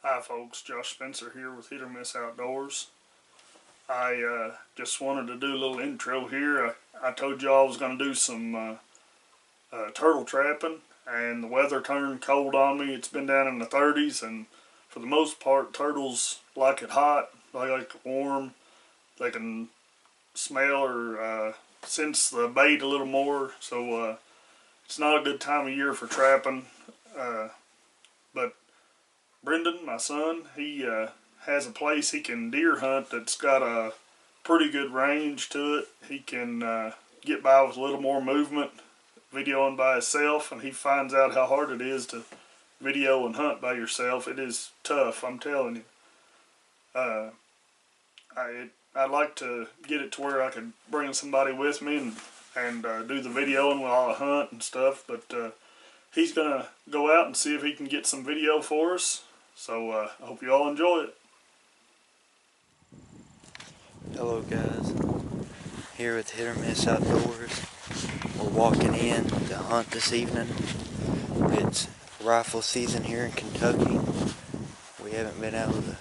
Hi folks, Josh Spencer here with Hit or Miss Outdoors. I just wanted to do a little intro here. I told y'all I was going to do some turtle trapping, and the weather turned cold on me. It's been down in the 30s, and for the most part turtles like it hot, they like it warm. They can smell or sense the bait a little more, so it's not a good time of year for trapping. But Brendon, my son, he has a place he can deer hunt that's got a pretty good range to it. He can get by with a little more movement, videoing by himself, and he finds out how hard it is to video and hunt by yourself. It is tough, I'm telling you. I'd like to get it to where I could bring somebody with me and do the videoing while I hunt and stuff, but he's going to go out and see if he can get some video for us. So I hope you all enjoy it. Hello guys, here with Hit or Miss Outdoors. We're walking in to hunt this evening. It's rifle season here in Kentucky. We haven't been able to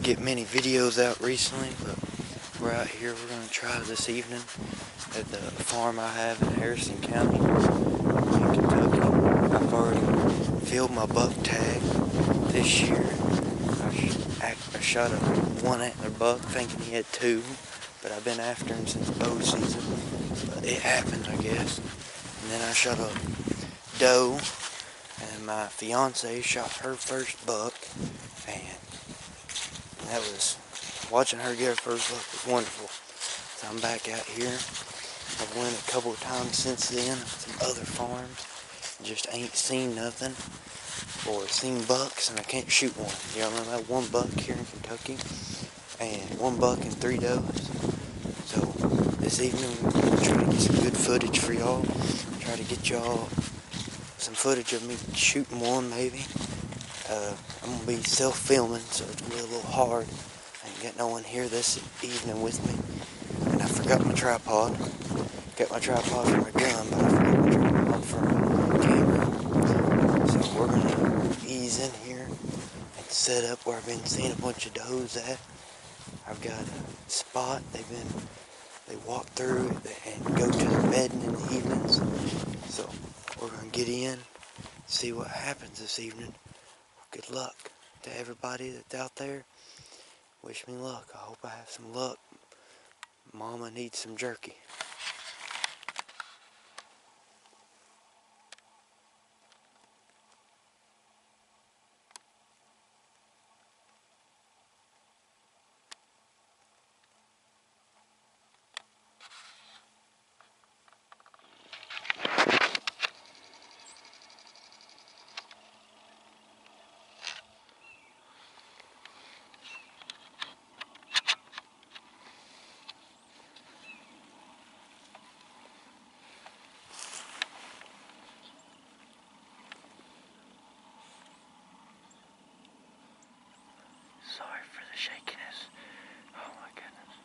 get many videos out recently, but we're out here. We're going to try this evening at the farm I have in Harrison County in Kentucky. I've already filled my buck tag this year. I shot a one antler buck thinking he had two, but I've been after him since bow season. But it happened, I guess. And then I shot a doe, and my fiance shot her first buck, and that was, watching her get her first buck was wonderful. So I'm back out here. I've went a couple of times since then at some other farms. Just ain't seen nothing, or seen bucks, and I can't shoot one. Y'all know that one buck here in Kentucky, and one buck and three does. So this evening we're going to try to get some good footage for y'all. Try to get y'all some footage of me shooting one maybe. I'm going to be self-filming, so it's going to be a little hard. I ain't got no one here this evening with me. And I forgot my tripod. Got my tripod for my gun, but I forgot my tripod for my camera. So we're going to ease in here and set up where I've been seeing a bunch of does at. I've got a spot they walk through and go to the bedding in the evenings. So we're going to get in, see what happens this evening. Good luck to everybody that's out there. Wish me luck. I hope I have some luck. Mama needs some jerky. Sorry for the shakiness. Oh my goodness.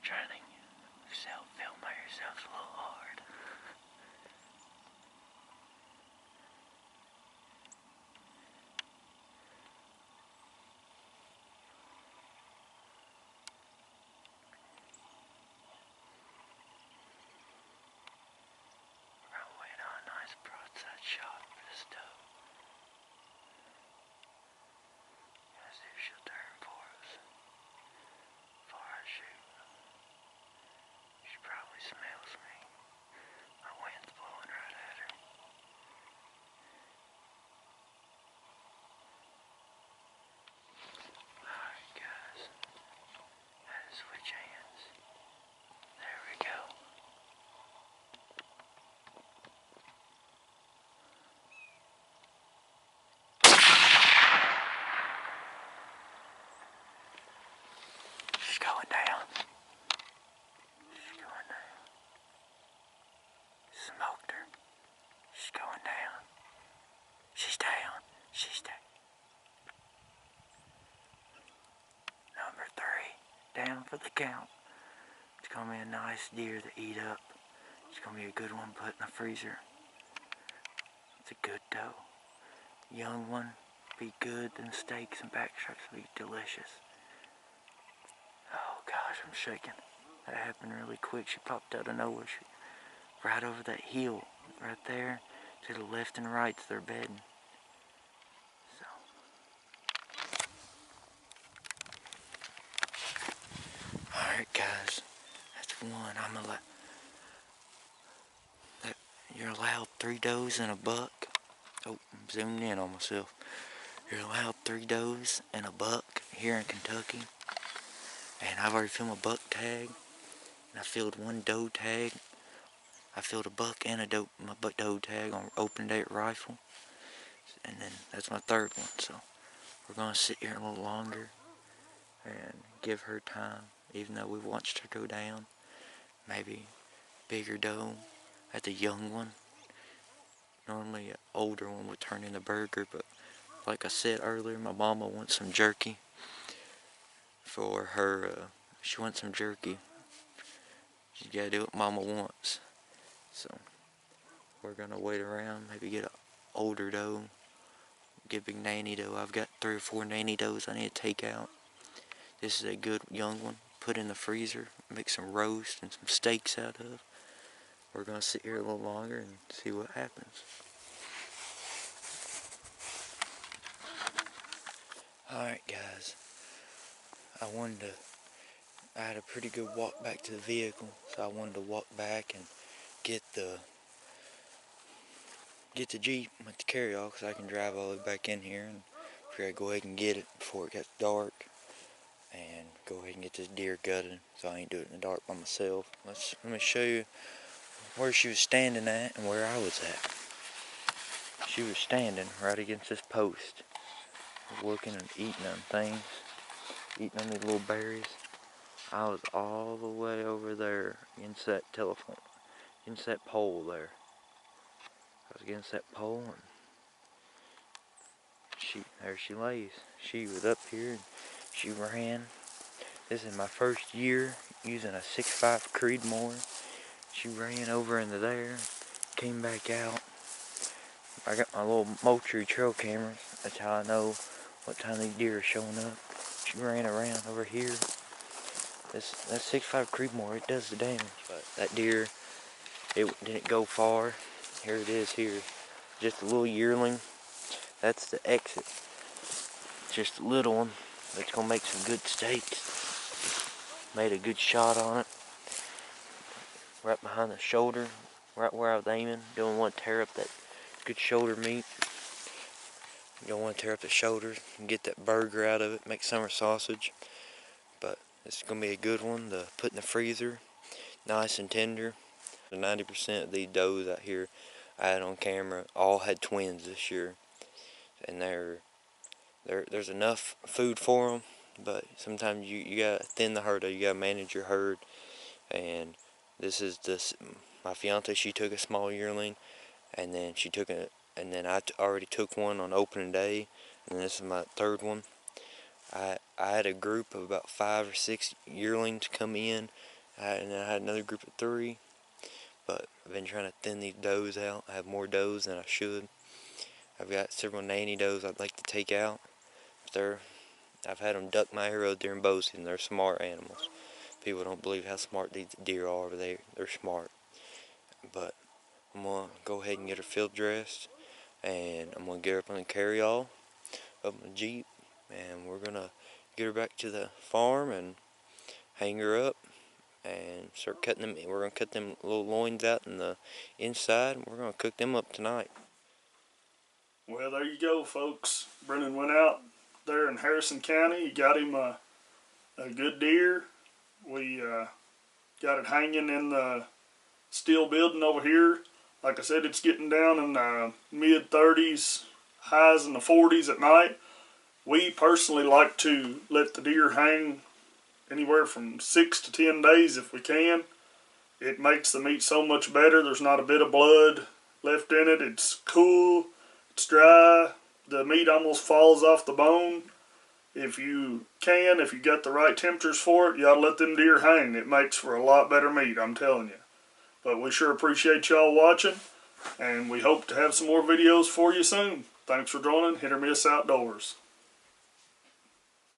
Trying to self-film by yourself's a little hard. We're gonna wait on a nice broadside shot for this doe. Gonna see if she'll turn for us before I shoot. She probably smells me. My wind's blowing right at her. Alright guys, had to switch hands. There we go. She's going down. She's going down. Smoked her. She's going down. She's down. She's down. Number 3. Down for the count. It's going to be a nice deer to eat up. It's going to be a good one put in the freezer. It's a good doe. Young one. be good. Them steaks and backstrapes will be delicious. Oh gosh, I'm shaking. That happened really quick. She popped out of nowhere. Right over that hill, right there, to the left and right to their bedding. So. Alright guys, that's one. You're allowed 3 does and a buck. Oh, I'm zooming in on myself. You're allowed 3 does and a buck here in Kentucky. And I've already filled my buck tag. And I filled 1 doe tag. I filled a buck and my doe tag on open date rifle. And then that's my 3rd one. So we're going to sit here a little longer and give her time. Even though we watched her go down. Maybe bigger doe at the young one. Normally an older one would turn into burger, but like I said earlier, my mama wants some jerky for her. She wants some jerky. She gotta do what mama wants. So we're gonna wait around, maybe get an older doe, get a big nanny doe. I've got 3 or 4 nanny does I need to take out. This is a good young one. Put in the freezer, make some roast and some steaks out of. We're gonna sit here a little longer and see what happens. Alright guys, I had a pretty good walk back to the vehicle, so I wanted to walk back and get the Jeep with the carry-all, because I can drive all the way back in here, and figured I'd go ahead and get it before it gets dark, and go ahead and get this deer gutted, so I ain't do it in the dark by myself. Let me show you where she was standing at and where I was at. She was standing right against this post, looking and eating on things, eating on these little berries. I was all the way over there against that against that pole there. I was against that pole, and there she lays. She was up here and she ran. This is my first year using a 6.5 Creedmoor. She ran over into there, came back out. I got my little Moultrie trail cameras. That's how I know what time these deer are showing up. She ran around over here. That 6.5 Creedmoor, it does the damage. But that deer, it didn't go far. Here it is here. Just a little yearling. That's the exit. Just a little one that's gonna make some good steaks. Made a good shot on it. Right behind the shoulder. Right where I was aiming. Don't want to tear up that good shoulder meat. You don't want to tear up the shoulders and get that burger out of it. Make summer sausage. But it's gonna be a good one to put in the freezer. Nice and tender. 90% of these does out here I had on camera all had twins this year, and there's enough food for them, but sometimes you gotta thin the herd. You gotta manage your herd, and my fiance. She took a small yearling, and then I already took one on opening day, and this is my 3rd one. I had a group of about 5 or 6 yearlings come in, and then I had another group of 3. But I've been trying to thin these does out. I have more does than I should. I've got several nanny does I'd like to take out. I've had them duck my arrow during bow season. They're smart animals. People don't believe how smart these deer are, but they're smart. But I'm going to go ahead and get her field dressed. And I'm going to get her up on the carry-all of my Jeep. And we're going to get her back to the farm and hang her up. And start cutting them. We're going to cut them little loins out in the inside, and we're going to cook them up tonight. Well, there you go, folks. Brendon went out there in Harrison County. He got him a good deer. We got it hanging in the steel building over here. Like I said, it's getting down in the mid-30s, highs in the 40s at night. We personally like to let the deer hang anywhere from 6 to 10 days if we can. It makes the meat so much better. There's not a bit of blood left in it. It's cool. It's dry. The meat almost falls off the bone. If you got the right temperatures for it, you ought to let them deer hang. It makes for a lot better meat, I'm telling you. But we sure appreciate y'all watching, and we hope to have some more videos for you soon. Thanks for joining Hit or Miss Outdoors.